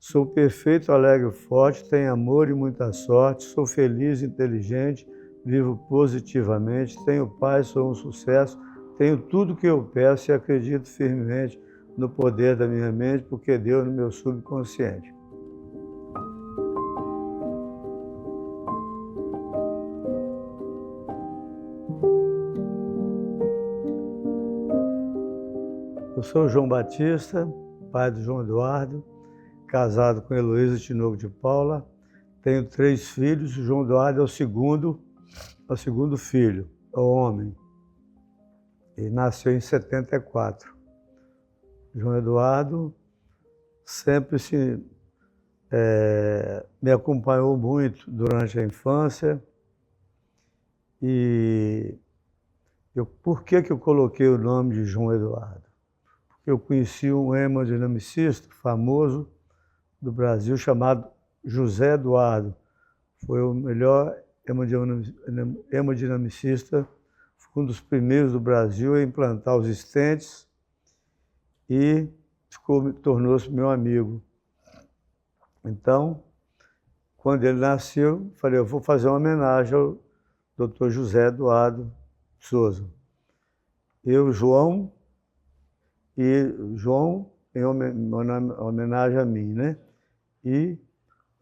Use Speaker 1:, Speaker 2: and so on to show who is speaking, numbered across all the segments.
Speaker 1: Sou perfeito, alegre, forte, tenho amor e muita sorte, sou feliz, inteligente, vivo positivamente, tenho paz, sou um sucesso, tenho tudo que eu peço e acredito firmemente no poder da minha mente, porque Deus no meu subconsciente. Eu sou o João Batista, pai do João Eduardo, casado com Heloísa Tinoco de Paula. Tenho 3 filhos, o João Eduardo é o segundo filho, é o homem. Ele nasceu em 74. João Eduardo sempre me acompanhou muito durante a infância. E por que eu coloquei o nome de João Eduardo? Porque eu conheci um hemodinamicista famoso do Brasil chamado José Eduardo. Foi o melhor hemodinamicista, foi um dos primeiros do Brasil a implantar os stents e tornou-se meu amigo. Então, quando ele nasceu, falei, eu vou fazer uma homenagem ao Dr. José Eduardo Souza. Eu, João, em homenagem a mim, né? E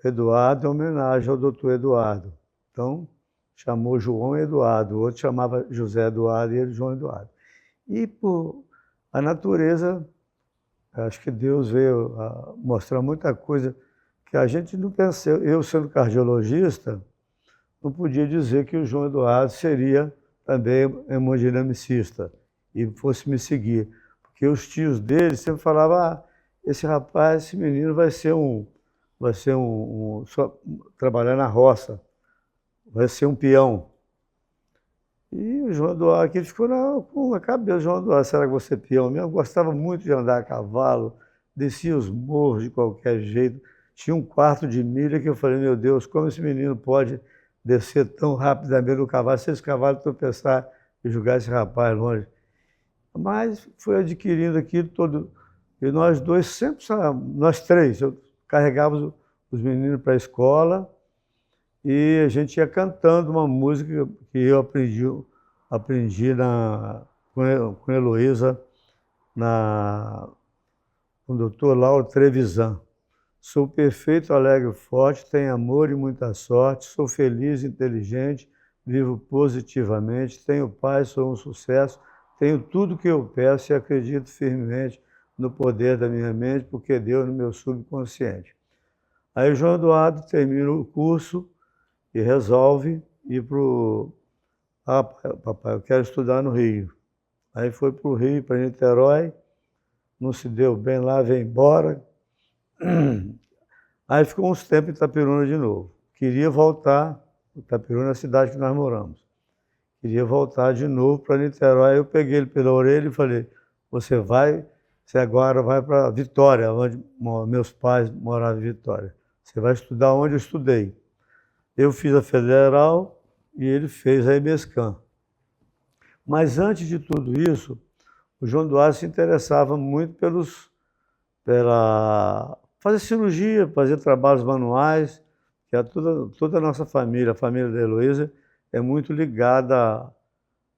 Speaker 1: Eduardo em homenagem ao doutor Eduardo. Então, chamou João Eduardo, o outro chamava José Eduardo e ele João Eduardo. E por a natureza, acho que Deus veio a mostrar muita coisa que a gente não pensou. Eu, sendo cardiologista, não podia dizer que o João Eduardo seria também hemodinamicista e fosse me seguir. Porque os tios dele sempre falavam, esse rapaz, esse menino vai só trabalhar na roça, vai ser um peão. E o João Eduardo aqui ficou com a cabeça, João Eduardo, será que você é peão mesmo? Eu gostava muito de andar a cavalo, descia os morros de qualquer jeito. Tinha um quarto de milha que eu falei, meu Deus, como esse menino pode descer tão rapidamente no cavalo, se esse cavalo tropeçar e jogar esse rapaz longe. Mas foi adquirindo aquilo todo. E nós dois sempre, nós 3, eu carregava os meninos para a escola e a gente ia cantando uma música que eu aprendi com a Heloísa, com o doutor Lauro Trevisan. Sou perfeito, alegre, forte, tenho amor e muita sorte, sou feliz, inteligente, vivo positivamente, tenho paz, sou um sucesso, tenho tudo que eu peço e acredito firmemente no poder da minha mente, porque Deus no meu subconsciente. Aí o João Eduardo termina o curso e resolve ir para o... papai, eu quero estudar no Rio. Aí foi para o Rio, para Niterói, não se deu bem lá, veio embora. Aí ficou uns tempos em Itapiruna de novo. Queria voltar, Itapiruna é a cidade que nós moramos. Queria voltar de novo para Niterói. Aí eu peguei ele pela orelha e falei, você agora vai para Vitória, onde meus pais moravam em Vitória. Você vai estudar onde eu estudei. Eu fiz a Federal e ele fez a EMESCAM. Mas antes de tudo isso, o João Eduardo se interessava muito pela fazer cirurgia, fazer trabalhos manuais, que toda a nossa família, a família da Heloísa, é muito ligada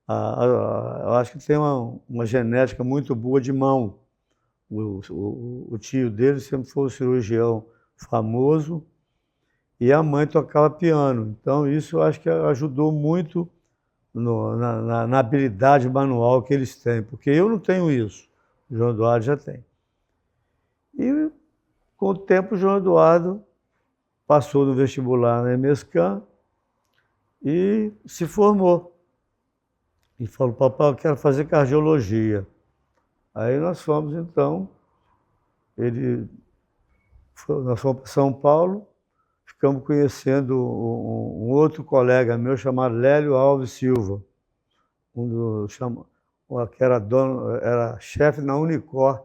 Speaker 1: eu acho que tem uma genética muito boa de mão. O tio dele sempre foi um cirurgião famoso e a mãe tocava piano. Então isso eu acho que ajudou muito na habilidade manual que eles têm, porque eu não tenho isso, o João Eduardo já tem. E com o tempo o João Eduardo passou no vestibular na EMESCAM e se formou. E falou, papai, eu quero fazer cardiologia. Aí nós fomos então, nós fomos para São Paulo, ficamos conhecendo um outro colega meu chamado Lélio Alves Silva, que era chefe na Unicor,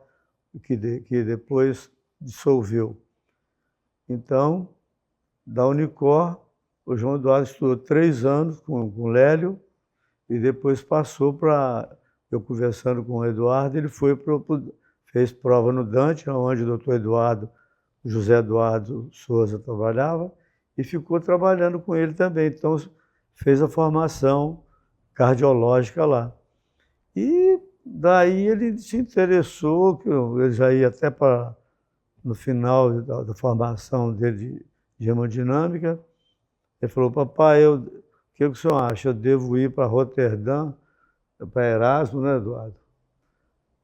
Speaker 1: que depois dissolveu. Então, da Unicor, o João Eduardo estudou 3 anos com o Lélio e depois passou para... Eu conversando com o Eduardo, ele fez prova no Dante, onde o doutor Eduardo José Eduardo Souza trabalhava, e ficou trabalhando com ele também. Então, fez a formação cardiológica lá. E daí ele se interessou, que ele já ia até para, no final da formação dele de hemodinâmica, ele falou: papai, o que o senhor acha? Eu devo ir para Roterdã, para Erasmo, né, Eduardo?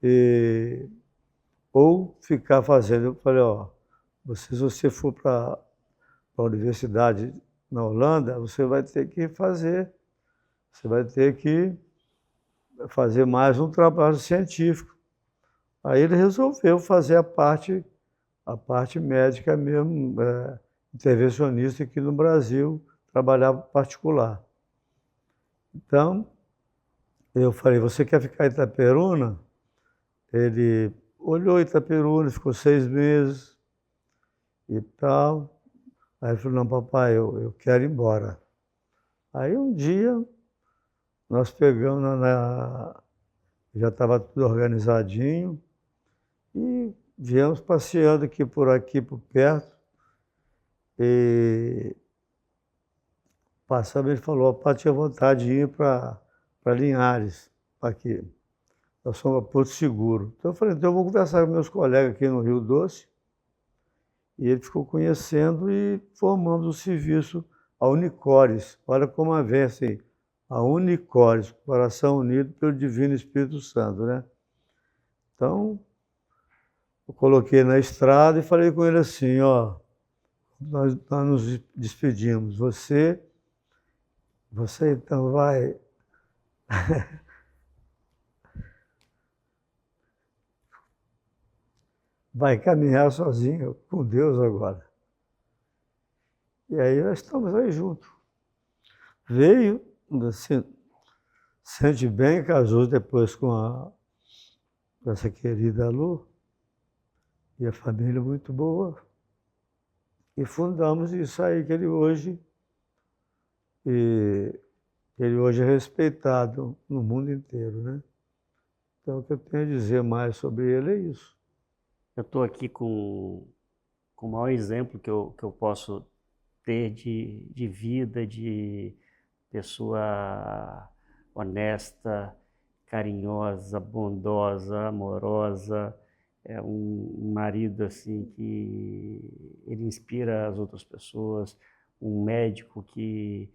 Speaker 1: E, ou ficar fazendo. Eu falei: ó, se você for para a universidade na Holanda, você vai ter que fazer, você vai ter que fazer mais um trabalho científico. Aí ele resolveu fazer a parte médica mesmo, intervencionista aqui no Brasil, trabalhava particular. Então, eu falei: você quer ficar em Itaperuna? Ele olhou Itaperuna, ficou 6 meses e tal. Aí ele falou: não, papai, eu quero ir embora. Aí um dia nós pegamos já estava tudo organizadinho e viemos passeando aqui por perto. E passando, ele falou: papai, tinha vontade de ir para Linhares, aqui. Nós somos a Porto Seguro. Então eu falei: então eu vou conversar com meus colegas aqui no Rio Doce. E ele ficou conhecendo e formamos o serviço, a Unicores. Olha como vem assim, a Unicores, Coração Unido pelo Divino Espírito Santo, né? Então, eu coloquei na estrada e falei com ele assim: ó, nós nos despedimos. Você então vai caminhar sozinho com Deus agora. E aí nós estamos aí juntos. Veio, assim, sente bem, casou depois com essa querida Lu, e a família muito boa. E fundamos isso aí que ele hoje é respeitado no mundo inteiro, né? Então, o que eu tenho a dizer mais sobre ele é isso.
Speaker 2: Eu estou aqui com o maior exemplo que eu posso ter de vida, de pessoa honesta, carinhosa, bondosa, amorosa. É um marido assim que ele inspira as outras pessoas, um médico que,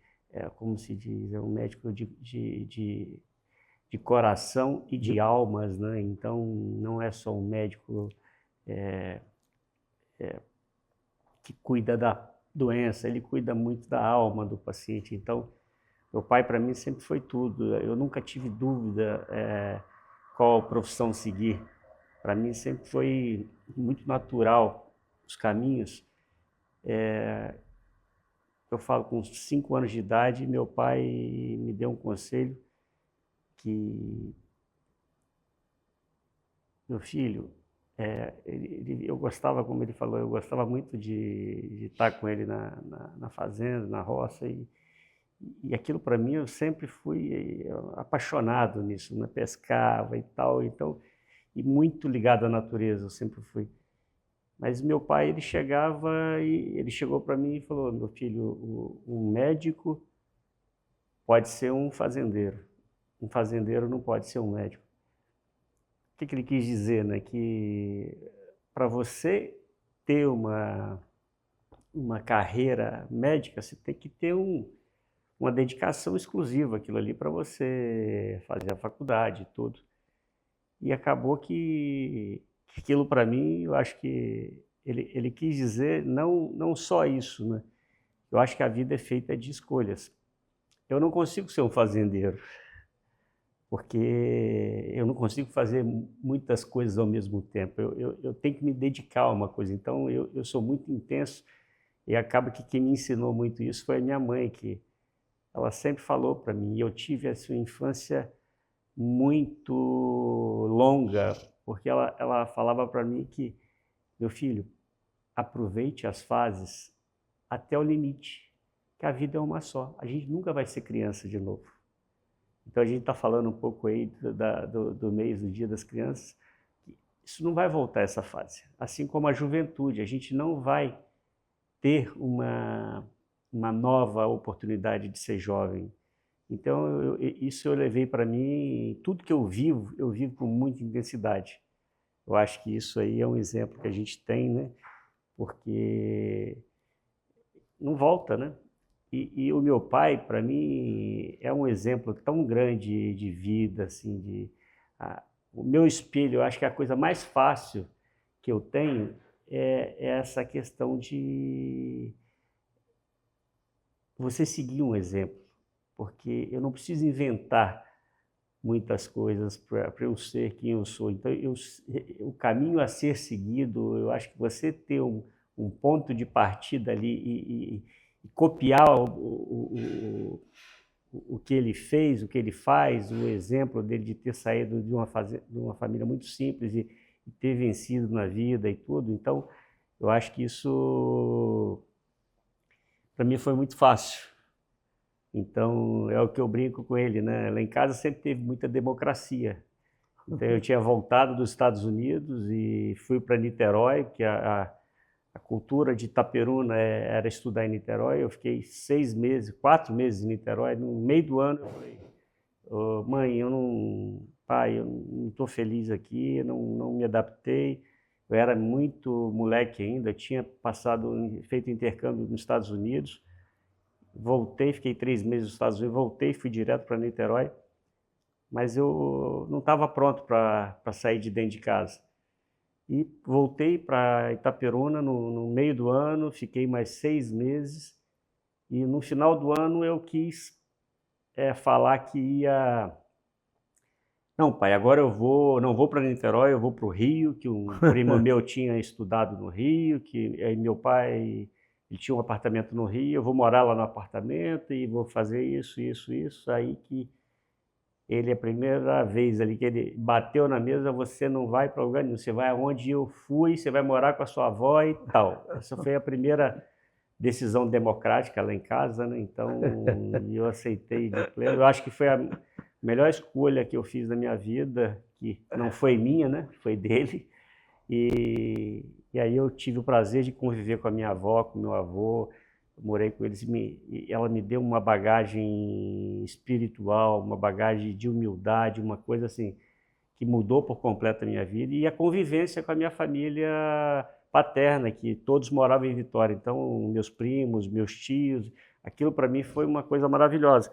Speaker 2: como se diz, é um médico de coração e de almas, né? Então não é só um médico que cuida da doença, ele cuida muito da alma do paciente. Então, meu pai para mim sempre foi tudo. Eu nunca tive dúvida qual profissão seguir. Para mim sempre foi muito natural os caminhos. Eu falo, com 5 anos de idade, meu pai me deu um conselho que, meu filho, eu gostava, como ele falou, eu gostava muito de estar com ele na fazenda, na roça, e aquilo para mim eu sempre fui apaixonado nisso, né? Pescava e tal, então, e muito ligado à natureza, eu sempre fui. Mas meu pai, ele chegou para mim e falou: meu filho, um médico pode ser um fazendeiro não pode ser um médico. O que ele quis dizer, né? Que para você ter uma carreira médica, você tem que ter uma dedicação exclusiva àquilo ali para você fazer a faculdade e tudo. E acabou que aquilo para mim, eu acho que ele quis dizer não só isso, né? Eu acho que a vida é feita de escolhas. Eu não consigo ser um fazendeiro, porque eu não consigo fazer muitas coisas ao mesmo tempo. Eu tenho que me dedicar a uma coisa. Então, eu sou muito intenso e acaba que quem me ensinou muito isso foi a minha mãe, que ela sempre falou para mim. E eu tive a sua infância muito longa, porque ela falava para mim que, meu filho, aproveite as fases até o limite, que a vida é uma só. A gente nunca vai ser criança de novo. Então a gente está falando um pouco aí do mês, do Dia das Crianças. isso não vai voltar essa fase. Assim como a juventude, a gente não vai ter uma nova oportunidade de ser jovem. Então, isso eu levei para mim, tudo que eu vivo com muita intensidade. Eu acho que isso aí é um exemplo que a gente tem, né? Porque não volta, né? E o meu pai, para mim, é um exemplo tão grande de vida, assim, o meu espelho, eu acho que a coisa mais fácil que eu tenho é essa questão de você seguir um exemplo, porque eu não preciso inventar muitas coisas para eu ser quem eu sou. Então, o caminho a ser seguido, eu acho que você ter um ponto de partida ali e copiar o que ele fez, o que ele faz, o exemplo dele de ter saído de uma família muito simples e ter vencido na vida e tudo. Então, eu acho que isso, para mim, foi muito fácil. Então, é o que eu brinco com ele, né? Lá em casa sempre teve muita democracia. Então, eu tinha voltado dos Estados Unidos e fui para Niterói, porque a cultura de Itaperuna era estudar em Niterói. Eu fiquei 6 meses, 4 meses em Niterói. No meio do ano, eu falei, "Ô, mãe, pai, eu não estou feliz aqui, não me adaptei. Eu era muito moleque ainda, tinha feito intercâmbio nos Estados Unidos. Voltei, fiquei 3 meses nos Estados Unidos, voltei, fui direto para Niterói, mas eu não estava pronto para sair de dentro de casa. E voltei para Itaperuna no meio do ano, fiquei mais 6 meses, e no final do ano eu quis falar que ia... Não, pai, agora não vou para Niterói, eu vou para o Rio, que um primo meu tinha estudado no Rio, que aí meu pai ele tinha um apartamento no Rio, eu vou morar lá no apartamento e vou fazer isso, isso, isso. Aí que ele, a primeira vez ali que ele bateu na mesa, você não vai para lugar nenhum, você vai aonde eu fui, você vai morar com a sua avó e tal. Essa foi a primeira decisão democrática lá em casa, né? Então eu aceitei de pleno. Eu acho que foi a melhor escolha que eu fiz na minha vida, que não foi minha, né? Foi dele. E aí eu tive o prazer de conviver com a minha avó, com o meu avô, morei com eles e ela me deu uma bagagem espiritual, uma bagagem de humildade, uma coisa assim que mudou por completo a minha vida, e a convivência com a minha família paterna, que todos moravam em Vitória, então meus primos, meus tios, aquilo para mim foi uma coisa maravilhosa.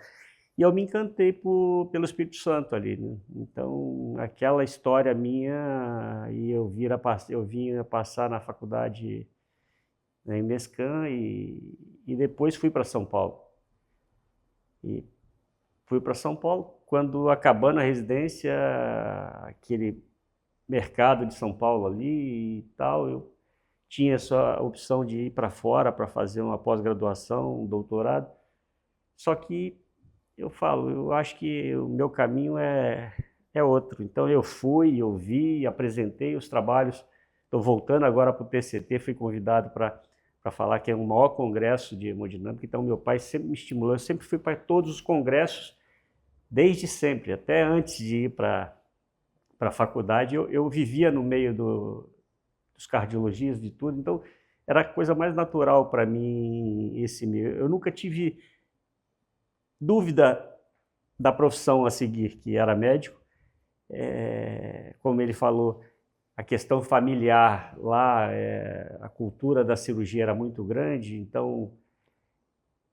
Speaker 2: E eu me encantei pelo Espírito Santo ali, né? Então, aquela história minha, e eu vinha passar na faculdade, né, em Mescã, e depois fui para São Paulo. E fui para São Paulo, quando acabando a residência, aquele mercado de São Paulo ali e tal, eu tinha essa opção de ir para fora para fazer uma pós-graduação, um doutorado. Só que eu acho que o meu caminho é outro. Então eu fui, eu vi, apresentei os trabalhos. Estou voltando agora para o PCT, fui convidado para falar que é o maior congresso de hemodinâmica. Então meu pai sempre me estimulou, eu sempre fui para todos os congressos, desde sempre, até antes de ir para a faculdade, eu vivia no meio dos cardiologistas, de tudo. Então era a coisa mais natural para mim esse meio. Eu nunca tive dúvida da profissão a seguir, que era médico. Como ele falou, a questão familiar lá, a cultura da cirurgia era muito grande, então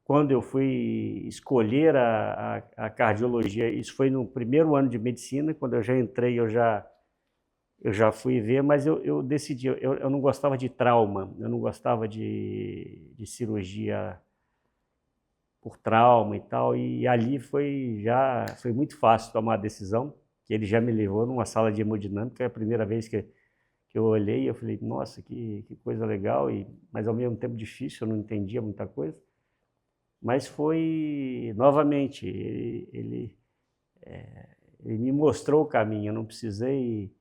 Speaker 2: quando eu fui escolher a cardiologia, isso foi no primeiro ano de medicina, quando eu já entrei, eu já fui ver, mas eu decidi, eu não gostava de trauma, eu não gostava de cirurgia por trauma e tal, e ali foi muito fácil tomar a decisão, que ele já me levou numa sala de hemodinâmica, é a primeira vez que eu olhei e eu falei, nossa, que coisa legal, mas ao mesmo tempo difícil, eu não entendia muita coisa, mas foi, novamente, ele me mostrou o caminho, eu não precisei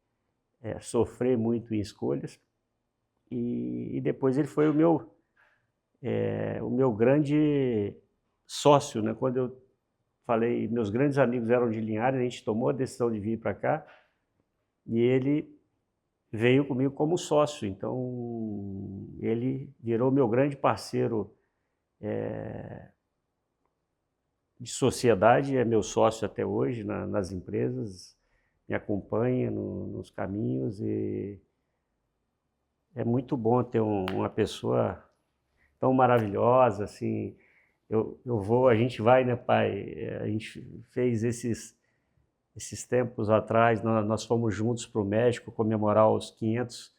Speaker 2: sofrer muito em escolhas, e depois ele foi o meu grande sócio, né? Quando eu falei, meus grandes amigos eram de Linhares, a gente tomou a decisão de vir para cá, e ele veio comigo como sócio, então ele virou meu grande parceiro de sociedade, é meu sócio até hoje nas empresas, me acompanha nos caminhos e é muito bom ter uma pessoa tão maravilhosa, assim. A gente vai, né, pai? A gente fez esses tempos atrás, nós fomos juntos para o México comemorar os 500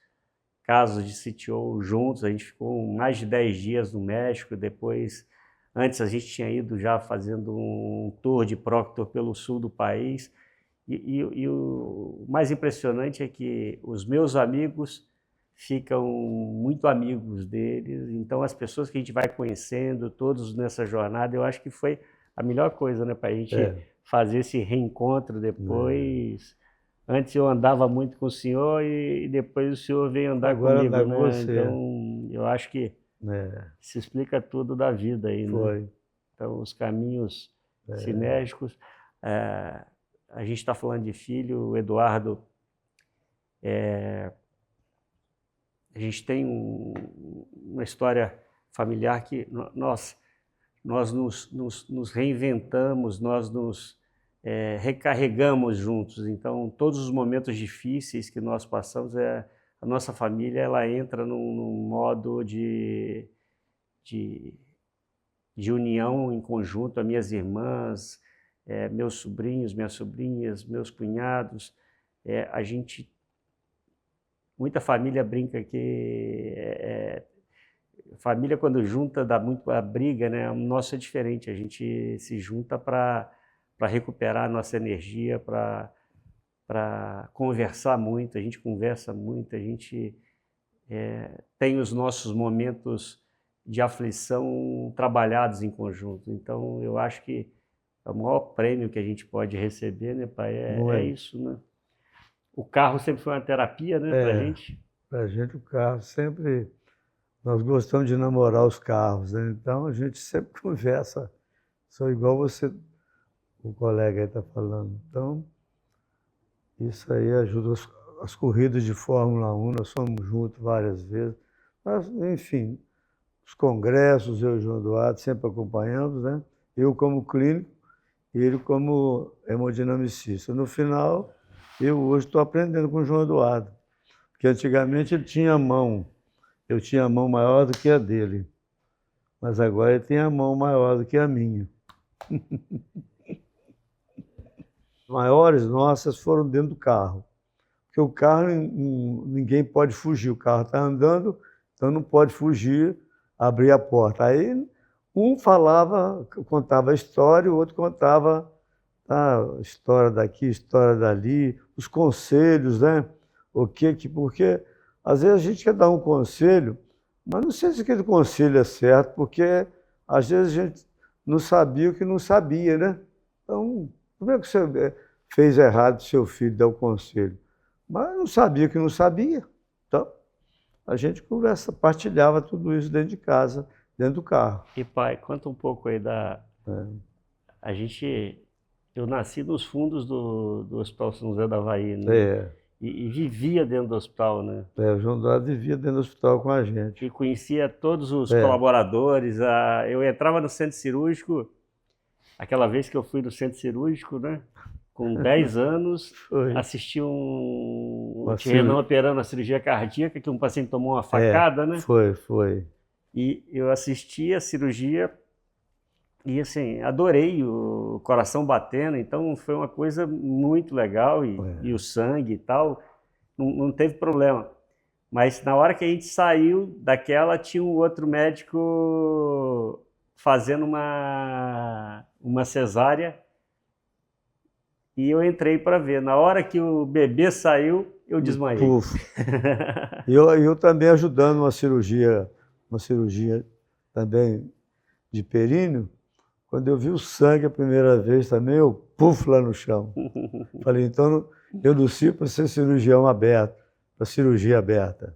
Speaker 2: casos de CTO juntos, a gente ficou mais de 10 dias no México, depois, antes a gente tinha ido já fazendo um tour de Proctor pelo sul do país, e o mais impressionante é que os meus amigos ficam muito amigos deles, então as pessoas que a gente vai conhecendo, todos nessa jornada, eu acho que foi a melhor coisa, né, para a gente fazer esse reencontro depois. Antes eu andava muito com o senhor e depois o senhor veio andar comigo, né? Então eu acho que se explica tudo da vida aí, né? Então os caminhos sinérgicos. A gente está falando de filho, o Eduardo, a gente tem uma história familiar que nós nos reinventamos, nós nos recarregamos juntos. Então, todos os momentos difíceis que nós passamos, a nossa família ela entra num modo de união em conjunto, as minhas irmãs, meus sobrinhos, minhas sobrinhas, meus cunhados. Muita família brinca que família, quando junta, dá muito a briga, né? O nosso é diferente, a gente se junta para recuperar a nossa energia, para conversar muito, a gente conversa muito, a gente tem os nossos momentos de aflição trabalhados em conjunto. Então, eu acho que o maior prêmio que a gente pode receber, né, pai, é isso, né? O carro sempre foi uma terapia, né, pra gente?
Speaker 1: Pra gente o carro sempre... Nós gostamos de namorar os carros, né? Então a gente sempre conversa, só igual você, o colega aí está falando. Então, isso aí ajuda as corridas de Fórmula 1, nós fomos juntos várias vezes. Mas, enfim, os congressos, eu e o João Eduardo sempre acompanhamos, né? Eu como clínico e ele como hemodinamicista. No final, eu hoje estou aprendendo com o João Eduardo, porque antigamente ele tinha a mão. Eu tinha a mão maior do que a dele, mas agora ele tem a mão maior do que a minha. Maiores nossas foram dentro do carro, porque o carro ninguém pode fugir, o carro está andando, então não pode fugir, abrir a porta. Aí um falava, contava a história, o outro contava a história daqui, história dali, os conselhos, né? Porque às vezes a gente quer dar um conselho, mas não sei se aquele conselho é certo, porque às vezes a gente não sabia o que não sabia, né? Então, como é que você fez errado para o seu filho dar o conselho? Mas não sabia o que não sabia. Então, a gente partilhava tudo isso dentro de casa, dentro do carro.
Speaker 2: E pai, conta um pouco aí eu nasci nos fundos do Hospital São José da Havaí, né? E vivia dentro do hospital, né?
Speaker 1: O João Eduardo vivia dentro do hospital com a gente.
Speaker 2: E conhecia todos os colaboradores. Eu entrava no centro cirúrgico, aquela vez que eu fui no centro cirúrgico, né? Com 10 anos, assisti um Renan operando a cirurgia cardíaca, que um paciente tomou uma facada, né?
Speaker 1: Foi.
Speaker 2: E eu assisti a cirurgia e, assim, adorei o coração batendo, então foi uma coisa muito legal, e o sangue e tal, não teve problema. Mas na hora que a gente saiu daquela, tinha um outro médico fazendo uma cesárea, e eu entrei para ver. Na hora que o bebê saiu, eu desmaiei.
Speaker 1: Eu também ajudando uma cirurgia também de períneo. Quando eu vi o sangue a primeira vez também, eu lá no chão. Falei, então eu não sirvo para ser cirurgião aberto, para cirurgia aberta.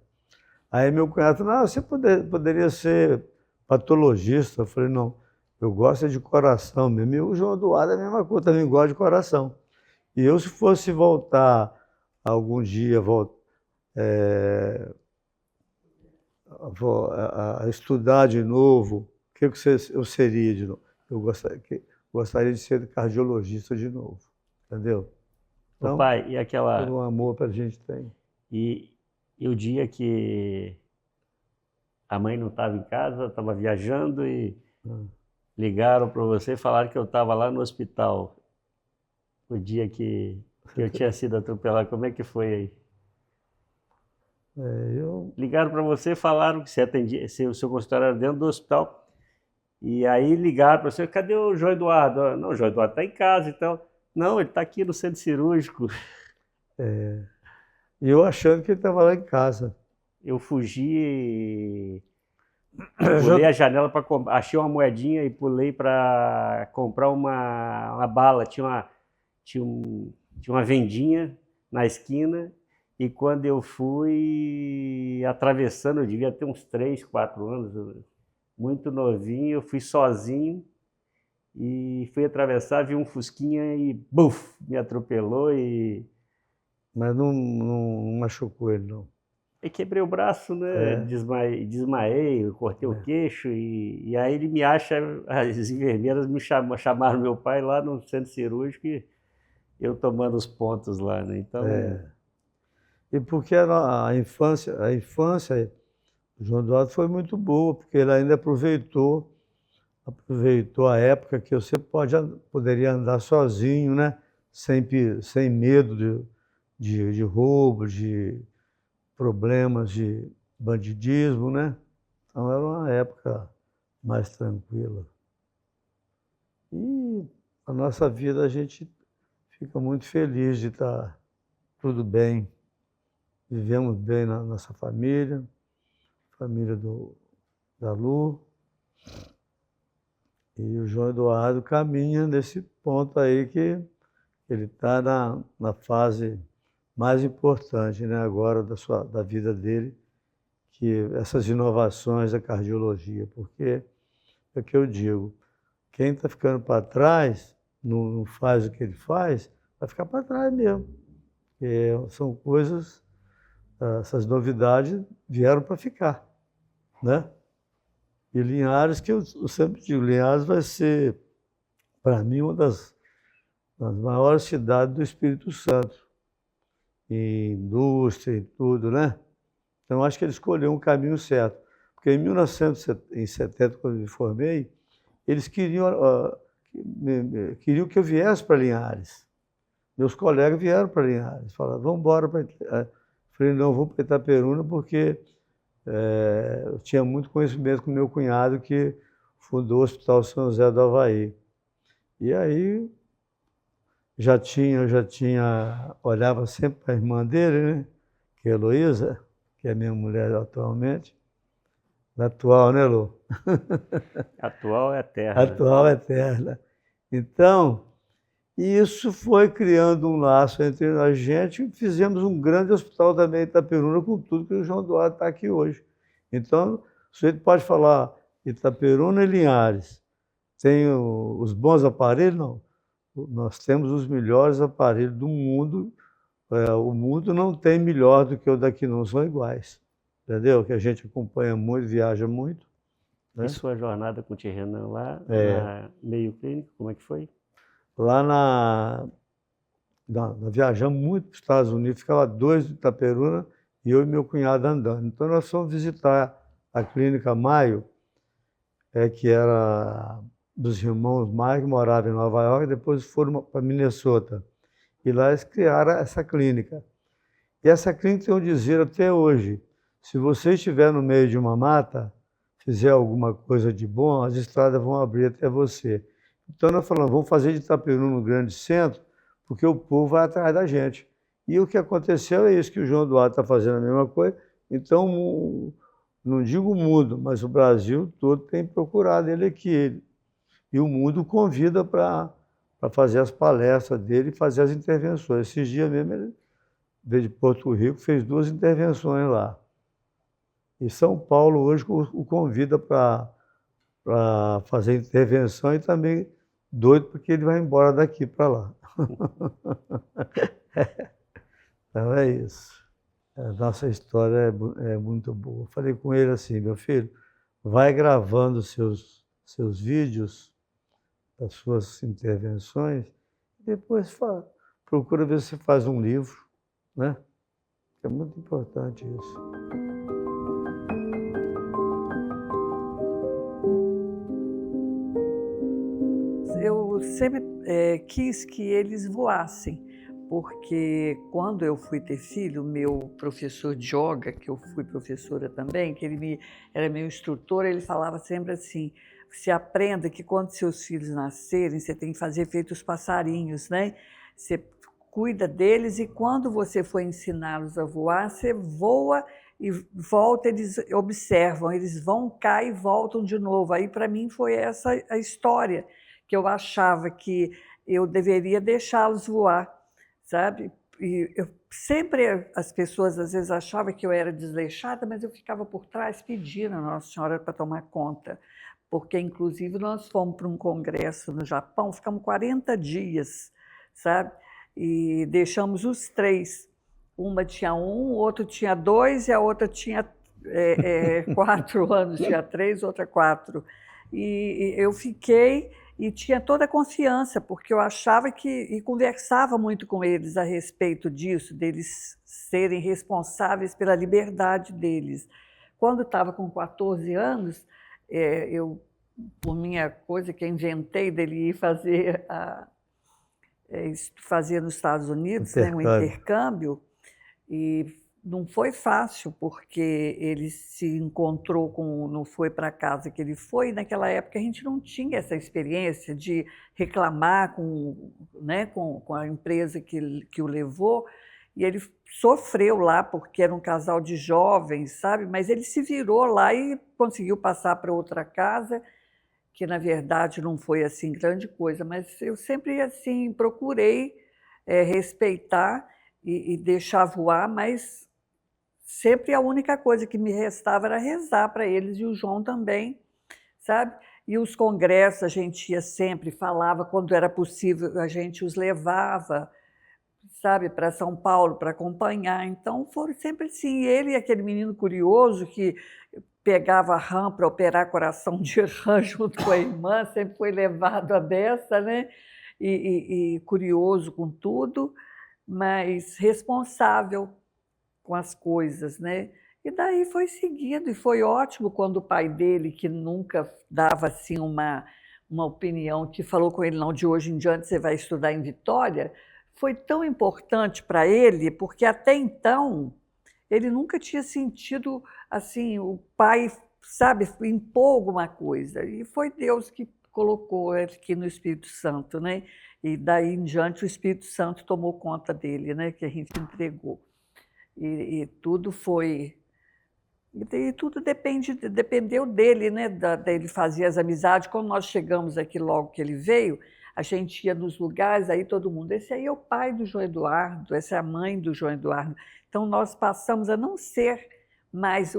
Speaker 1: Aí meu cunhado falou, você poderia ser patologista. Eu falei, não, eu gosto de coração mesmo. E o João Eduardo é a mesma coisa, também gosta de coração. E eu, se fosse voltar algum dia, a estudar de novo, o que eu seria de novo? Eu gostaria de ser cardiologista de novo, entendeu?
Speaker 2: Ô
Speaker 1: Então,
Speaker 2: pai, e
Speaker 1: todo um amor que a gente tem.
Speaker 2: E, e o dia que a mãe não estava em casa, estava viajando e ligaram para você e falaram que eu estava lá no hospital, o dia que eu tinha sido atropelado, como é que foi aí?
Speaker 1: Eu,
Speaker 2: Ligaram para você e falaram que você atendia, o seu consultório era dentro do hospital, e aí ligaram para você, cadê o João Eduardo? Não, o João Eduardo está em casa, então. Não, ele está aqui no centro cirúrgico.
Speaker 1: e eu achando que ele estava lá em casa.
Speaker 2: Eu fugi,
Speaker 1: Já,
Speaker 2: pulei a janela para achei uma moedinha e pulei para comprar uma bala. Tinha, um, tinha uma vendinha na esquina e quando eu fui atravessando, eu devia ter uns 3, 4 anos, muito novinho, eu fui sozinho e fui atravessar, vi um fusquinha e buf, me atropelou
Speaker 1: mas não machucou ele, não.
Speaker 2: e quebrei o braço, né?
Speaker 1: É,
Speaker 2: Desmaiei, cortei o
Speaker 1: é,
Speaker 2: queixo e aí ele me acha, as enfermeiras chamaram meu pai lá no centro cirúrgico e eu tomando os pontos lá, né? Então,
Speaker 1: é. E porque a infância do João Eduardo foi muito boa, porque ele ainda aproveitou a época que você poderia andar sozinho, né? Sem medo de roubo, de problemas de bandidismo, né? Então era uma época mais tranquila. E a nossa vida a gente fica muito feliz de estar tudo bem. Vivemos bem na nossa família, família da Lu. E o João Eduardo caminha nesse ponto aí que ele está na fase mais importante, né, agora da vida dele, que essas inovações da cardiologia, porque é o que eu digo, quem está ficando para trás, não faz o que ele faz, vai ficar para trás mesmo. São coisas, essas novidades vieram para ficar, né? E Linhares, que eu sempre digo, Linhares vai ser, para mim, uma das maiores cidades do Espírito Santo, em indústria e tudo, né? Então, acho que ele escolheu um caminho certo. Porque em 1970, quando eu me formei, eles queriam que eu viesse para Linhares. Meus colegas vieram para Linhares, falaram, vamos embora para... Falei, não, vou para Itaperuna porque eu tinha muito conhecimento com meu cunhado que fundou o Hospital São José do Havaí. E aí eu já tinha, olhava sempre para a irmã dele, né? Que é a Heloísa, que é minha mulher atualmente. Atual, né, Lu?
Speaker 2: atual é eterna.
Speaker 1: Atual eterna. Então, isso foi criando um laço entre a gente e fizemos um grande hospital também em Itaperuna com tudo que o João Eduardo está aqui hoje. Então, o sujeito pode falar Itaperuna e Linhares. Tem os bons aparelhos? Não. Nós temos os melhores aparelhos do mundo. O mundo não tem melhor do que o daqui, não são iguais. Entendeu? Que a gente acompanha muito, viaja muito.
Speaker 2: E
Speaker 1: Né?
Speaker 2: sua jornada com o Tirrena lá
Speaker 1: É,
Speaker 2: na meio clínico, como é que foi?
Speaker 1: lá nós viajamos muito para os Estados Unidos, ficava 2 de Itaperuna e eu e meu cunhado andando. Então nós fomos visitar a clínica Maio, que era dos irmãos Maio, que moravam em Nova York, e depois foram para Minnesota. E lá eles criaram essa clínica. E essa clínica tem um dizer até hoje, se você estiver no meio de uma mata, fizer alguma coisa de bom, as estradas vão abrir até você. Então nós falamos, vamos fazer de Itaperuna um grande centro, porque o povo vai atrás da gente. E o que aconteceu é isso, que o João Eduardo está fazendo a mesma coisa. Então, não digo o mundo, mas o Brasil todo tem procurado ele aqui. E o mundo convida para fazer as palestras dele e fazer as intervenções. Esses dias mesmo ele veio de Porto Rico, fez 2 intervenções lá. E São Paulo hoje o convida para fazer intervenção e também doido porque ele vai embora daqui para lá. Então é isso. A nossa história é muito boa. Eu falei com ele assim: meu filho, vai gravando seus vídeos, as suas intervenções, e depois procura ver se faz um livro, né? É muito importante isso.
Speaker 3: Eu sempre quis que eles voassem, porque quando eu fui ter filho, meu professor de yoga, que eu fui professora também, que era meu instrutor, ele falava sempre assim: você aprenda que quando seus filhos nascerem, você tem que fazer feito os passarinhos, né? Você cuida deles e quando você for ensiná-los a voar, você voa e volta, eles observam, eles vão, caem e voltam de novo. Aí, para mim, foi essa a história, que eu achava que eu deveria deixá-los voar, sabe? E eu sempre, as pessoas às vezes achavam que eu era desleixada, mas eu ficava por trás pedindo a Nossa Senhora para tomar conta, porque inclusive nós fomos para um congresso no Japão, ficamos 40 dias, sabe? E deixamos os três. Uma tinha um, o outro tinha dois e a outra tinha 4 anos, tinha 3, outra 4. E eu fiquei e tinha toda a confiança, porque eu achava que, e conversava muito com eles a respeito disso, deles serem responsáveis pela liberdade deles. Quando estava com 14 anos, eu, por minha coisa que eu inventei dele ir fazer, fazer nos Estados Unidos, né, um
Speaker 1: Intercâmbio.
Speaker 3: intercâmbio, e não foi fácil, porque ele se encontrou com, não foi para a casa que ele foi, e naquela época a gente não tinha essa experiência de reclamar com, né, com a empresa que o levou, e ele sofreu lá, porque era um casal de jovens, sabe? Mas ele se virou lá e conseguiu passar para outra casa, que na verdade não foi assim grande coisa, mas eu sempre assim procurei respeitar e deixar voar, mas sempre a única coisa que me restava era rezar para eles, e o João também, sabe? E os congressos a gente ia sempre, falava, quando era possível, a gente os levava, sabe, para São Paulo para acompanhar. Então foram sempre assim, ele e aquele menino curioso que pegava rã para operar coração de rã junto com a irmã, sempre foi levado à beça, né? E curioso com tudo, mas responsável com as coisas, né? E daí foi seguindo, e foi ótimo quando o pai dele, que nunca dava assim uma opinião, que falou com ele: não, de hoje em diante você vai estudar em Vitória, foi tão importante para ele, porque até então ele nunca tinha sentido assim, o pai, sabe, impor alguma coisa. E foi Deus que colocou aqui no Espírito Santo, né? E daí em diante o Espírito Santo tomou conta dele, né? Que a gente entregou. E tudo foi. E tudo dependeu dele, né? Dele fazer as amizades. Quando nós chegamos aqui, logo que ele veio, a gente ia nos lugares, aí todo mundo, esse aí é o pai do João Eduardo, essa é a mãe do João Eduardo. Então nós passamos a não ser mais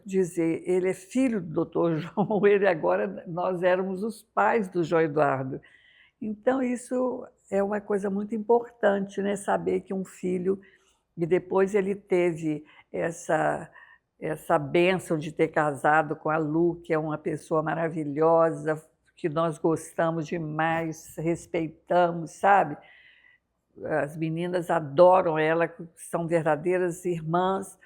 Speaker 3: dizer, ele é filho do doutor João, ele agora, nós éramos os pais do João Eduardo. Então isso é uma coisa muito importante, né? Saber que um filho, e depois ele teve essa bênção de ter casado com a Lu, que é uma pessoa maravilhosa, que nós gostamos demais, respeitamos, sabe? As meninas adoram ela, são verdadeiras irmãs.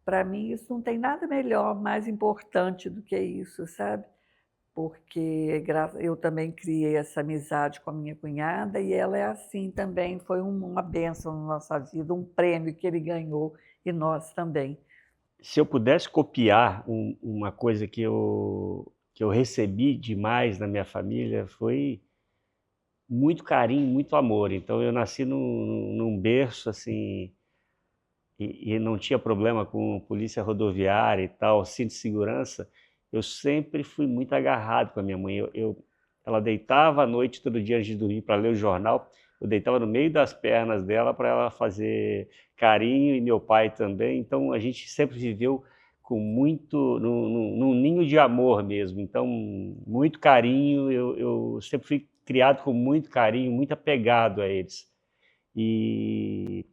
Speaker 3: Para mim, isso não tem nada melhor, mais importante do que isso, sabe? Porque eu também criei essa amizade com a minha cunhada, e ela é assim também, foi uma bênção na nossa vida, um prêmio que ele ganhou, e nós também.
Speaker 2: Se eu pudesse copiar uma coisa que eu recebi demais na minha família, foi muito carinho, muito amor. Então eu nasci num berço assim, e não tinha problema com polícia rodoviária e tal, cinto de segurança. Eu sempre fui muito agarrado com a minha mãe. Ela deitava à noite todo dia antes de dormir para ler o jornal. Eu deitava no meio das pernas dela para ela fazer carinho, e meu pai também. Então a gente sempre viveu com muito, num ninho de amor mesmo. Então, muito carinho. Eu sempre fui criado com muito carinho, muito apegado a eles. E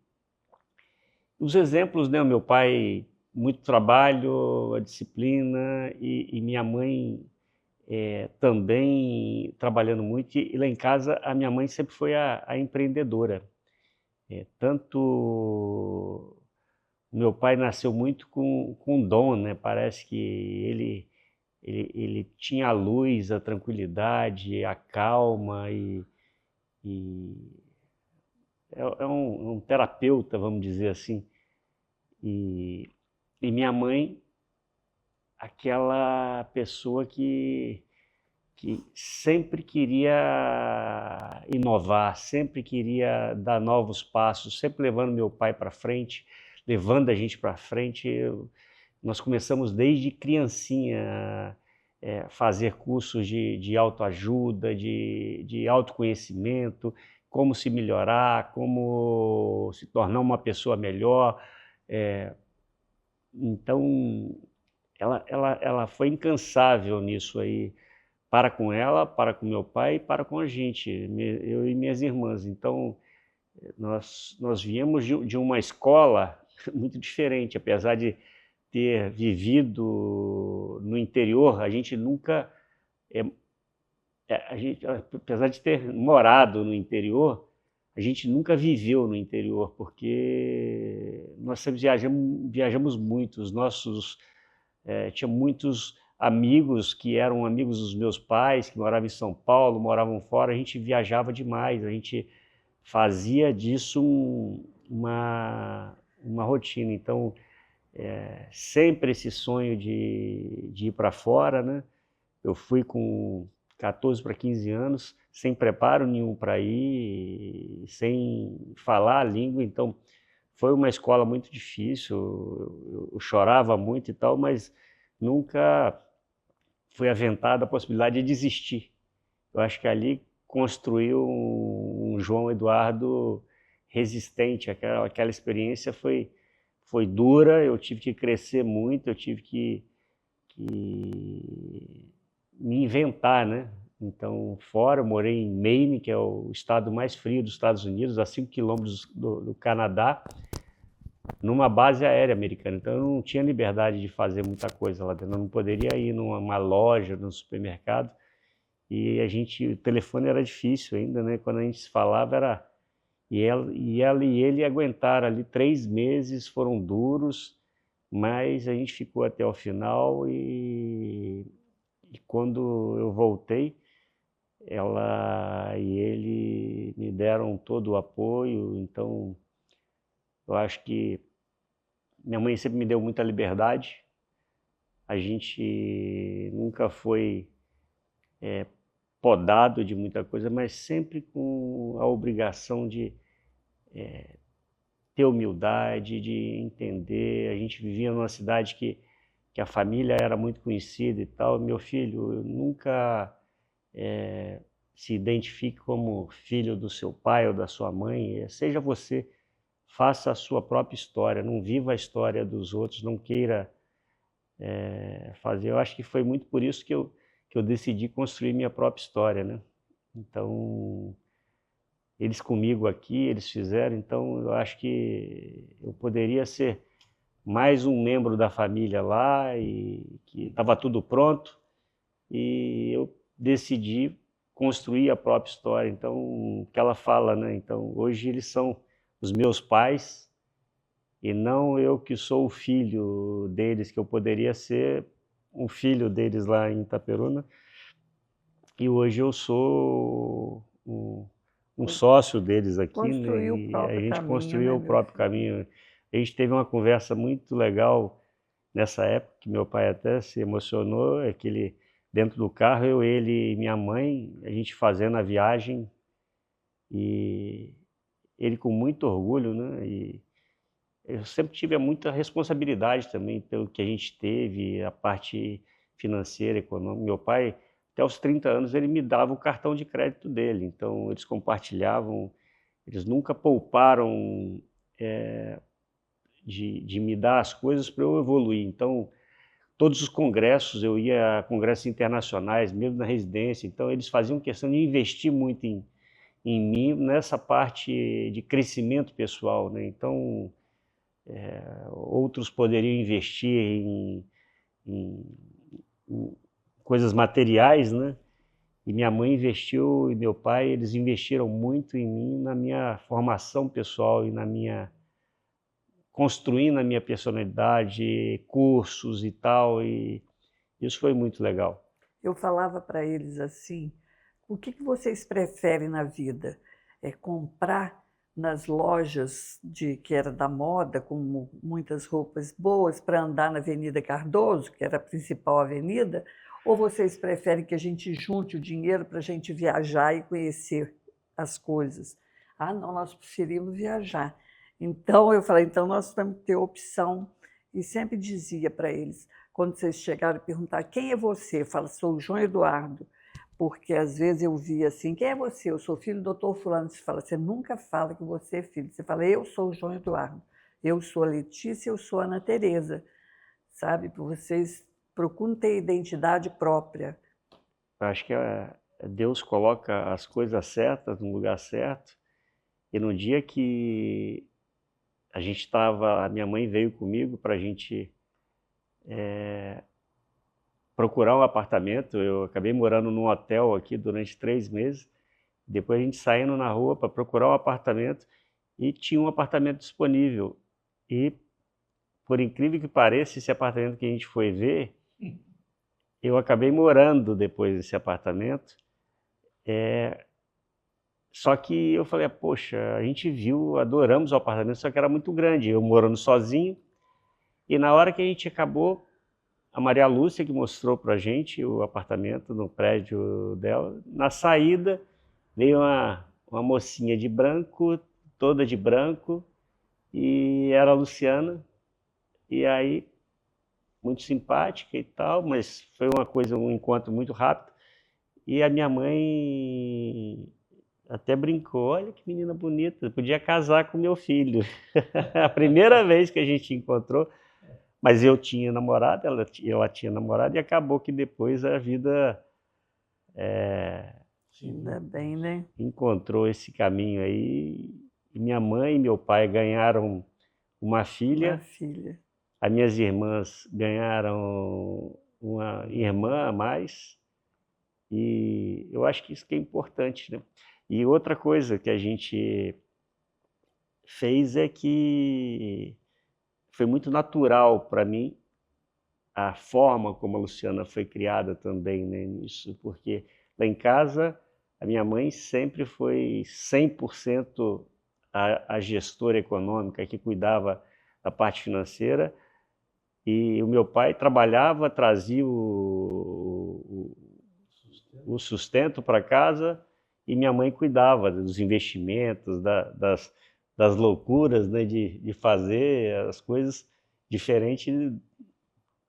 Speaker 2: Os exemplos, né? O meu pai, muito trabalho, a disciplina, e minha mãe também trabalhando muito. E lá em casa, a minha mãe sempre foi a empreendedora. Tanto meu pai nasceu muito com dom, né? Parece que ele tinha a luz, a tranquilidade, a calma e é um terapeuta, vamos dizer assim. E minha mãe, aquela pessoa que sempre queria inovar, sempre queria dar novos passos, sempre levando meu pai para frente, levando a gente para frente. Nós começamos desde criancinha a fazer cursos de autoajuda, de autoconhecimento, como se melhorar, como se tornar uma pessoa melhor. Então, ela foi incansável nisso aí, para com ela, para com meu pai e para com a gente, eu e minhas irmãs. Então, nós viemos de uma escola muito diferente, apesar de ter vivido no interior, a gente nunca, apesar de ter morado no interior, a gente nunca viveu no interior, porque nós sempre viajamos muito, tinha muitos amigos que eram amigos dos meus pais, que moravam em São Paulo, moravam fora, a gente viajava demais, a gente fazia disso uma rotina. Então, sempre esse sonho de ir para fora, né? Eu fui com 14 para 15 anos, sem preparo nenhum para ir, sem falar a língua, então foi uma escola muito difícil, eu chorava muito e tal, mas nunca foi aventada a possibilidade de desistir. Eu acho que ali construiu um João Eduardo resistente. Aquela experiência foi dura, eu tive que crescer muito, eu tive que me inventar, né? Então, fora, eu morei em Maine, que é o estado mais frio dos Estados Unidos, a 5 quilômetros do Canadá, numa base aérea americana. Então, eu não tinha liberdade de fazer muita coisa lá dentro. Eu não poderia ir numa loja, num supermercado. E o telefone era difícil ainda, né? Quando a gente se falava, era... ela e ele aguentaram ali 3 meses, foram duros, mas a gente ficou até o final e quando eu voltei, ela e ele me deram todo o apoio. Então, eu acho que minha mãe sempre me deu muita liberdade, a gente nunca foi podado de muita coisa, mas sempre com a obrigação de ter humildade, de entender. A gente vivia numa cidade que a família era muito conhecida e tal. Meu filho nunca se identifique como filho do seu pai ou da sua mãe. Seja você, faça a sua própria história, não viva a história dos outros, não queira fazer. Eu acho que foi muito por isso que eu decidi construir minha própria história, né? Então, eles comigo aqui, eles fizeram, então eu acho que eu poderia ser mais um membro da família lá e que estava tudo pronto e eu decidi construir a própria história. Então, o que ela fala, né? Então, hoje eles são os meus pais e não eu que sou o filho deles, que eu poderia ser um filho deles lá em Itaperuna. E hoje eu sou um sócio deles aqui, né?
Speaker 3: Construir o
Speaker 2: E a
Speaker 3: próprio
Speaker 2: gente
Speaker 3: caminho, né,
Speaker 2: construiu o
Speaker 3: meu
Speaker 2: próprio
Speaker 3: filho?
Speaker 2: caminho. A gente teve uma conversa muito legal nessa época, que meu pai até se emocionou, é que ele, dentro do carro, eu, ele e minha mãe, a gente fazendo a viagem, e ele com muito orgulho, né? E eu sempre tive muita responsabilidade também pelo que a gente teve, a parte financeira, econômica. Meu pai, até os 30 anos, ele me dava o cartão de crédito dele, então eles compartilhavam, eles nunca pouparam de me dar as coisas para eu evoluir. Então, todos os congressos, eu ia a congressos internacionais, mesmo na residência, então eles faziam questão de investir muito em mim nessa parte de crescimento pessoal, né? Então, outros poderiam investir em coisas materiais, né? E minha mãe investiu, e meu pai, eles investiram muito em mim, na minha formação pessoal e construindo a minha personalidade, cursos e tal, e isso foi muito legal.
Speaker 3: Eu falava para eles assim, o que vocês preferem na vida? É comprar nas lojas que era da moda, com muitas roupas boas, para andar na Avenida Cardoso, que era a principal avenida, ou vocês preferem que a gente junte o dinheiro para a gente viajar e conhecer as coisas? Ah, não, nós preferimos viajar. Então, eu falei, então nós temos que ter opção. E sempre dizia para eles, quando vocês chegaram e perguntaram, quem é você? Fala, sou o João Eduardo. Porque às vezes eu via assim, quem é você? Eu sou filho do doutor fulano. Você fala, você nunca fala que você é filho. Você fala, eu sou o João Eduardo. Eu sou a Letícia, eu sou a Ana Tereza. Sabe? Vocês procuram ter identidade própria.
Speaker 2: Eu acho que Deus coloca as coisas certas no lugar certo. E no dia que a minha mãe veio comigo para a gente procurar um apartamento. Eu acabei morando num hotel aqui durante 3 meses. Depois a gente saindo na rua para procurar um apartamento e tinha um apartamento disponível. E, por incrível que pareça, esse apartamento que a gente foi ver, eu acabei morando depois nesse apartamento. Só que eu falei, poxa, a gente viu, adoramos o apartamento, só que era muito grande. Eu morando sozinho. E na hora que a gente acabou, a Maria Lúcia que mostrou para a gente o apartamento no prédio dela. Na saída veio uma mocinha de branco, toda de branco, e era a Luciana. E aí, muito simpática e tal, mas foi um encontro muito rápido. E a minha mãe até brincou, olha que menina bonita, podia casar com meu filho. A primeira vez que a gente encontrou. Mas eu tinha namorado, ela tinha namorado, e acabou que depois a vida
Speaker 3: Ainda bem, né?
Speaker 2: encontrou esse caminho aí. E minha mãe e meu pai ganharam uma
Speaker 3: Uma
Speaker 2: filha,
Speaker 3: filha.
Speaker 2: as minhas irmãs ganharam uma irmã a mais, e eu acho que isso que é importante, né? E outra coisa que a gente fez é que foi muito natural para mim a forma como a Luciana foi criada também, né, nisso, porque lá em casa a minha mãe sempre foi 100% a gestora econômica que cuidava da parte financeira, e o meu pai trabalhava, trazia o sustento para casa, e minha mãe cuidava dos investimentos, das loucuras, né, de fazer as coisas diferente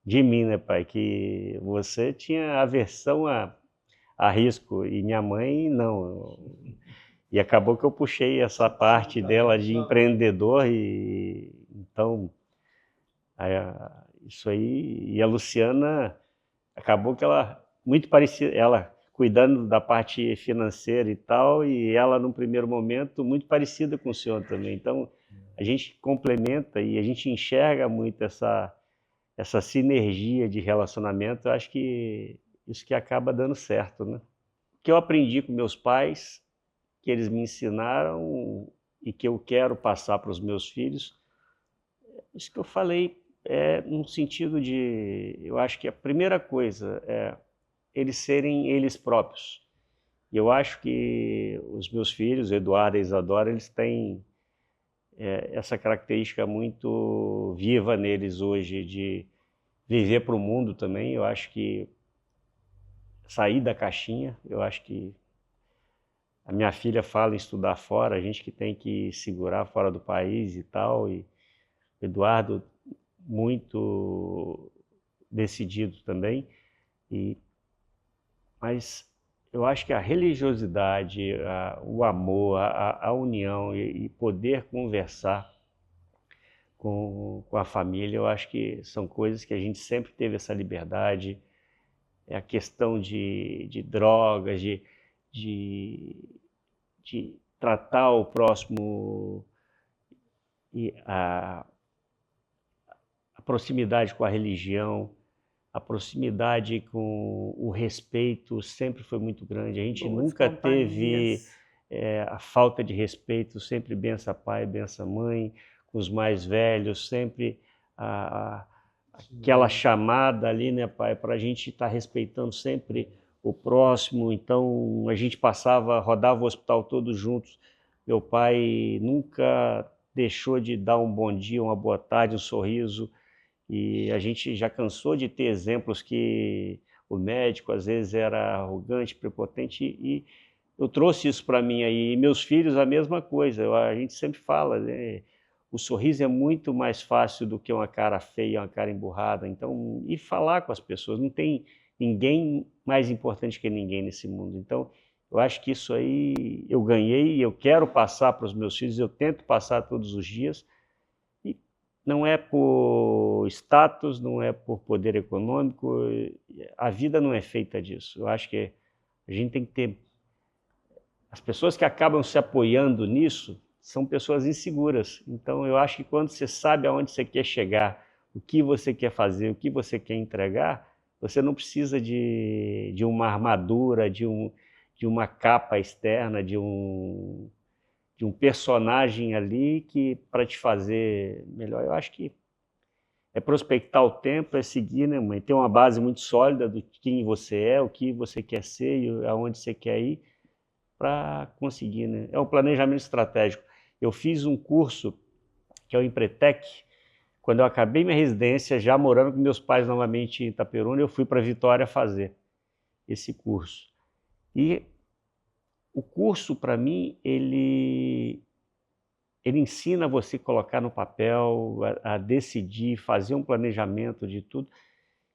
Speaker 2: de mim, né, pai? Que você tinha aversão a risco e minha mãe não. E acabou que eu puxei essa parte dela de empreendedor, e então isso aí. E a Luciana acabou que ela muito parecida, ela cuidando da parte financeira e tal, e ela num primeiro momento muito parecida com o senhor também. Então a gente complementa e a gente enxerga muito essa sinergia de relacionamento. Eu acho que isso que acaba dando certo, né? O que eu aprendi com meus pais, que eles me ensinaram e que eu quero passar para os meus filhos, isso que eu falei, no sentido de, eu acho que a primeira coisa é eles serem eles próprios. E eu acho que os meus filhos, Eduardo e Isadora, eles têm essa característica muito viva neles hoje de viver para o mundo também. Eu acho que sair da caixinha, eu acho que a minha filha fala em estudar fora, a gente que tem que segurar fora do país e tal, e o Eduardo muito decidido também, mas eu acho que a religiosidade, o amor, a união e poder conversar com a família, eu acho que são coisas que a gente sempre teve essa liberdade. É a questão de drogas, de tratar o próximo proximidade com a religião, a proximidade com o respeito sempre foi muito grande. A gente
Speaker 3: Boas
Speaker 2: nunca teve
Speaker 3: companhias.
Speaker 2: a falta de respeito, sempre bença pai, bença mãe, com os mais velhos, sempre aquela chamada ali, né, pai, para a gente estar respeitando sempre o próximo. Então a gente rodava o hospital todos juntos. Meu pai nunca deixou de dar um bom dia, uma boa tarde, um sorriso. E a gente já cansou de ter exemplos que o médico às vezes era arrogante, prepotente, e eu trouxe isso para mim aí. E meus filhos a mesma coisa. A gente sempre fala, né? O sorriso é muito mais fácil do que uma cara feia, uma cara emburrada. Então, e falar com as pessoas, não tem ninguém mais importante que ninguém nesse mundo. Então, eu acho que isso aí eu ganhei, eu quero passar para os meus filhos, eu tento passar todos os dias. E não é por status, não é por poder econômico, a vida não é feita disso. Eu acho que a gente tem que ter... As pessoas que acabam se apoiando nisso são pessoas inseguras. Então, eu acho que quando você sabe aonde você quer chegar, o que você quer fazer, o que você quer entregar, você não precisa de uma armadura, de uma capa externa, de um personagem ali para te fazer melhor. Eu acho que é prospectar o tempo, é seguir, né, mãe? Ter uma base muito sólida do quem você é, o que você quer ser e aonde você quer ir para conseguir, né? É um planejamento estratégico. Eu fiz um curso, que é o Empretec, quando eu acabei minha residência, já morando com meus pais novamente em Itaperuna, eu fui para Vitória fazer esse curso. E o curso, para mim, ele ensina você a colocar no papel, a decidir, fazer um planejamento de tudo.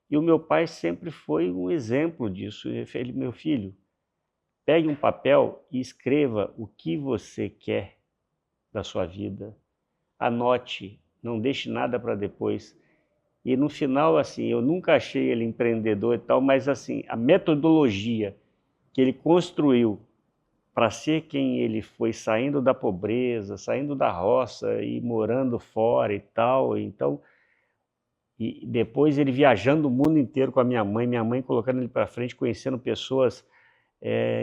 Speaker 2: E o meu pai sempre foi um exemplo disso. Ele, meu filho, pegue um papel e escreva o que você quer da sua vida. Anote, não deixe nada para depois. E no final, assim, eu nunca achei ele empreendedor e tal, mas assim, a metodologia que ele construiu para ser quem ele foi, saindo da pobreza, saindo da roça e morando fora e tal, então, e depois ele viajando o mundo inteiro com a minha mãe colocando ele para frente, conhecendo pessoas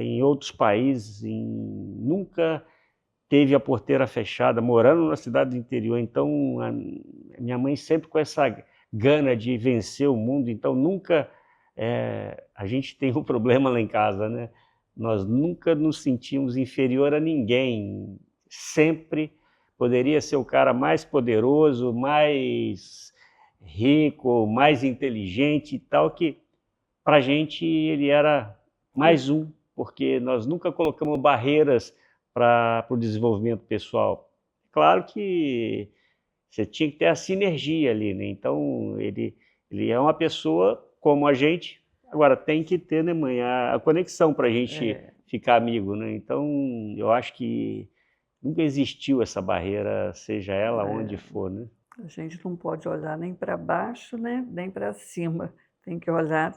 Speaker 2: em outros países, nunca teve a porteira fechada, morando na cidade do interior. Então, a minha mãe sempre com essa gana de vencer o mundo, então nunca... a gente tem um problema lá em casa, né? Nós nunca nos sentimos inferior a ninguém, sempre poderia ser o cara mais poderoso, mais rico, mais inteligente e tal, que para a gente ele era mais um, porque nós nunca colocamos barreiras para o desenvolvimento pessoal. Claro que você tinha que ter a sinergia ali, né? Então ele é uma pessoa como a gente. Agora, tem que ter, né, mãe, a conexão para a gente ficar amigo, né? Então, eu acho que nunca existiu essa barreira, seja ela onde for, né?
Speaker 3: A gente não pode olhar nem para baixo, né, nem para cima. Tem que olhar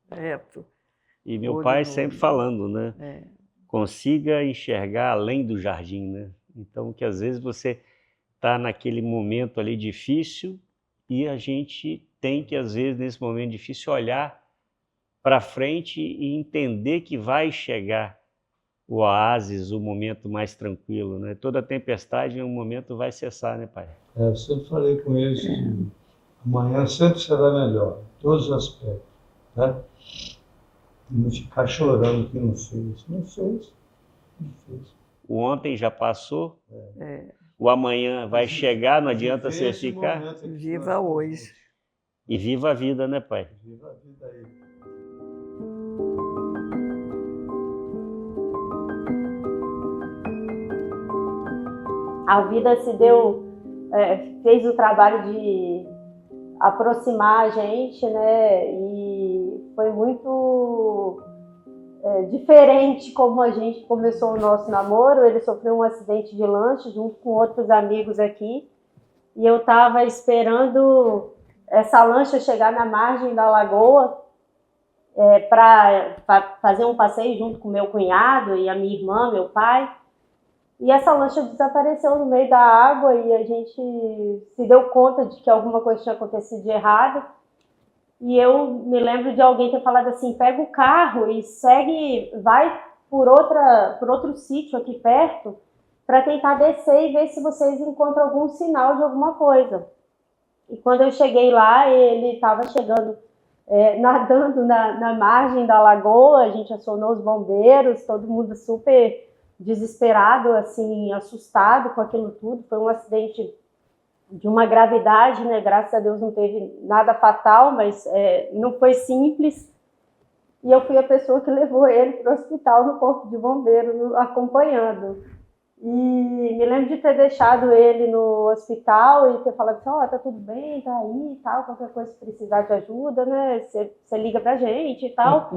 Speaker 3: reto.
Speaker 2: E meu
Speaker 3: Olho
Speaker 2: pai
Speaker 3: no
Speaker 2: sempre
Speaker 3: olho.
Speaker 2: falando, né? Consiga enxergar além do jardim, né? Então, que às vezes você está naquele momento ali difícil e a gente tem que, às vezes, nesse momento difícil, olhar para frente e entender que vai chegar o oásis, o momento mais tranquilo, né? Toda tempestade em um momento vai cessar, né, pai?
Speaker 1: Eu sempre falei com eles que amanhã sempre será melhor, em todos os aspectos, né? Não ficar chorando que não fez. Não fez, não fez.
Speaker 2: O ontem já passou, o amanhã vai chegar, não adianta você
Speaker 1: Esse
Speaker 2: ficar.
Speaker 1: momento aqui
Speaker 3: Viva
Speaker 1: nós
Speaker 3: hoje.
Speaker 1: temos.
Speaker 2: E viva a vida, né, pai?
Speaker 1: Viva a vida aí.
Speaker 4: A vida se deu, fez o trabalho de aproximar a gente, né? E foi muito diferente como a gente começou o nosso namoro. Ele sofreu um acidente de lanche junto com outros amigos aqui. E eu estava esperando essa lancha chegar na margem da lagoa para fazer um passeio junto com meu cunhado e a minha irmã, meu pai. E essa lancha desapareceu no meio da água e a gente se deu conta de que alguma coisa tinha acontecido de errado. E eu me lembro de alguém ter falado assim, pega o carro e segue, vai por outro sítio aqui perto para tentar descer e ver se vocês encontram algum sinal de alguma coisa. E quando eu cheguei lá, ele estava chegando, nadando na margem da lagoa, a gente acionou os bombeiros, todo mundo super desesperado, assim, assustado com aquilo tudo. Foi um acidente de uma gravidade, né? Graças a Deus não teve nada fatal, mas não foi simples. E eu fui a pessoa que levou ele para o hospital no corpo de bombeiro, acompanhando. E me lembro de ter deixado ele no hospital e ter falado assim, tá tudo bem, tá aí e tal, qualquer coisa se precisar de ajuda, né? Você liga pra gente e tal.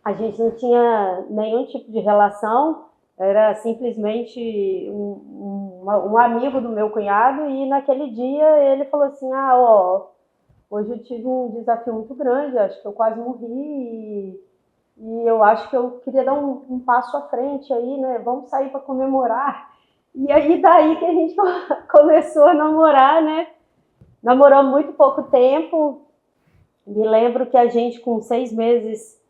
Speaker 4: A gente não tinha nenhum tipo de relação, era simplesmente um amigo do meu cunhado, e naquele dia ele falou assim, hoje eu tive um desafio muito grande, acho que eu quase morri e eu acho que eu queria dar um passo à frente aí, né? Vamos sair para comemorar. E aí daí que a gente começou a namorar, né? Namoramos muito pouco tempo. Me lembro que a gente com 6 meses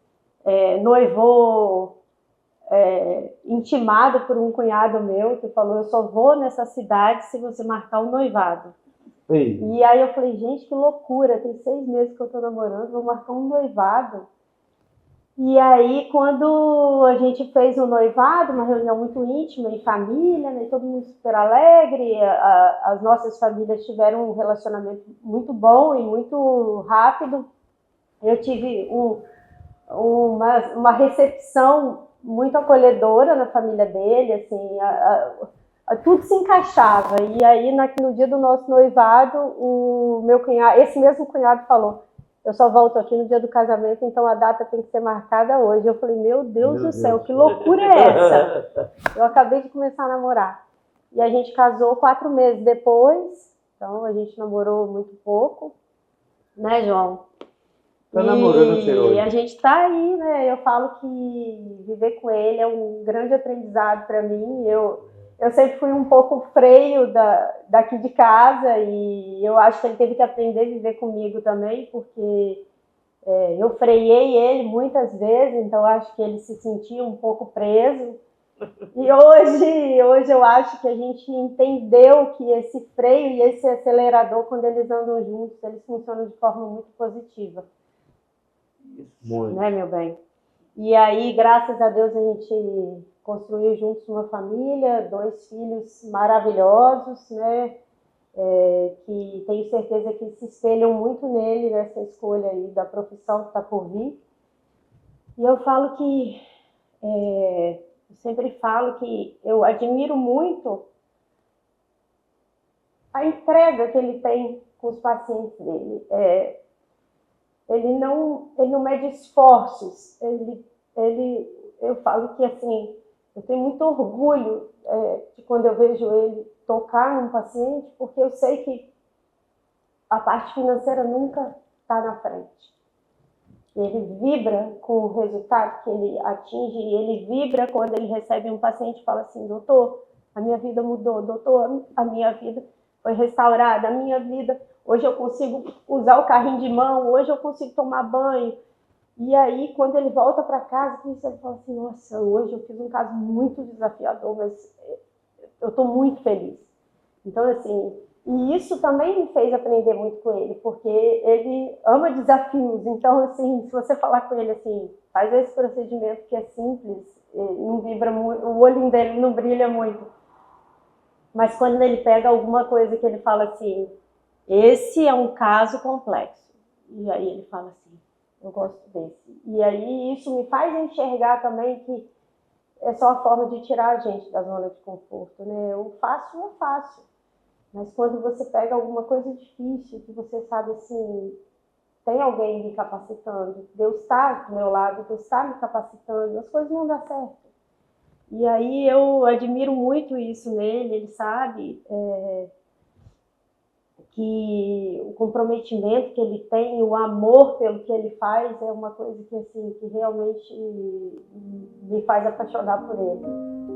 Speaker 4: noivou, intimado por um cunhado meu que falou, eu só vou nessa cidade se você marcar um noivado.
Speaker 1: Ei.
Speaker 4: E aí eu falei, gente, que loucura, tem 6 meses que eu tô namorando, vou marcar um noivado. E aí, quando a gente fez o noivado, uma reunião muito íntima em família, né, todo mundo super alegre, as nossas famílias tiveram um relacionamento muito bom e muito rápido. Eu tive uma recepção muito acolhedora na família dele, assim, tudo se encaixava. E aí, no dia do nosso noivado, esse mesmo cunhado falou, eu só volto aqui no dia do casamento, então a data tem que ser marcada hoje. Eu falei, meu Deus do céu, que loucura é essa? Eu acabei de começar a namorar. E a gente casou 4 meses depois, então a gente namorou muito pouco, né, João?
Speaker 1: Tá namorando você hoje?
Speaker 4: E a gente tá aí, né? Eu falo que viver com ele é um grande aprendizado para mim. Eu sempre fui um pouco freio daqui de casa e eu acho que ele teve que aprender a viver comigo também, porque eu freiei ele muitas vezes, então eu acho que ele se sentia um pouco preso. E hoje eu acho que a gente entendeu que esse freio e esse acelerador, quando eles andam juntos, eles funcionam de forma muito positiva.
Speaker 1: Muito.
Speaker 4: Né, meu bem? E aí, graças a Deus, a gente construiu juntos uma família, 2 filhos maravilhosos, né? Que tenho certeza que se espelham muito nele, nessa escolha aí da profissão que está por vir. E eu falo que, eu sempre falo que eu admiro muito a entrega que ele tem com os pacientes dele. Ele não mede esforços, eu falo que assim, eu tenho muito orgulho de quando eu vejo ele tocar num paciente, porque eu sei que a parte financeira nunca está na frente. Ele vibra com o resultado que ele atinge, e ele vibra quando ele recebe um paciente e fala assim, doutor, a minha vida mudou, doutor, a minha vida foi restaurada, a minha vida, hoje eu consigo usar o carrinho de mão, hoje eu consigo tomar banho. E aí, quando ele volta para casa, ele fala assim, nossa, hoje eu fiz um caso muito desafiador, mas eu estou muito feliz. Então, assim, e isso também me fez aprender muito com ele, porque ele ama desafios. Então, assim, se você falar com ele assim, faz esse procedimento que é simples, não vibra muito, o olho dele não brilha muito. Mas quando ele pega alguma coisa que ele fala assim, esse é um caso complexo. E aí ele fala assim, eu gosto desse. E aí isso me faz enxergar também que é só a forma de tirar a gente da zona de conforto, né? O fácil é fácil. Mas quando você pega alguma coisa difícil, que você sabe assim, tem alguém me capacitando, Deus está do meu lado, Deus está me capacitando, as coisas não dão certo. E aí eu admiro muito isso nele, ele sabe que o comprometimento que ele tem, o amor pelo que ele faz é uma coisa que, assim, que realmente me faz apaixonar por ele.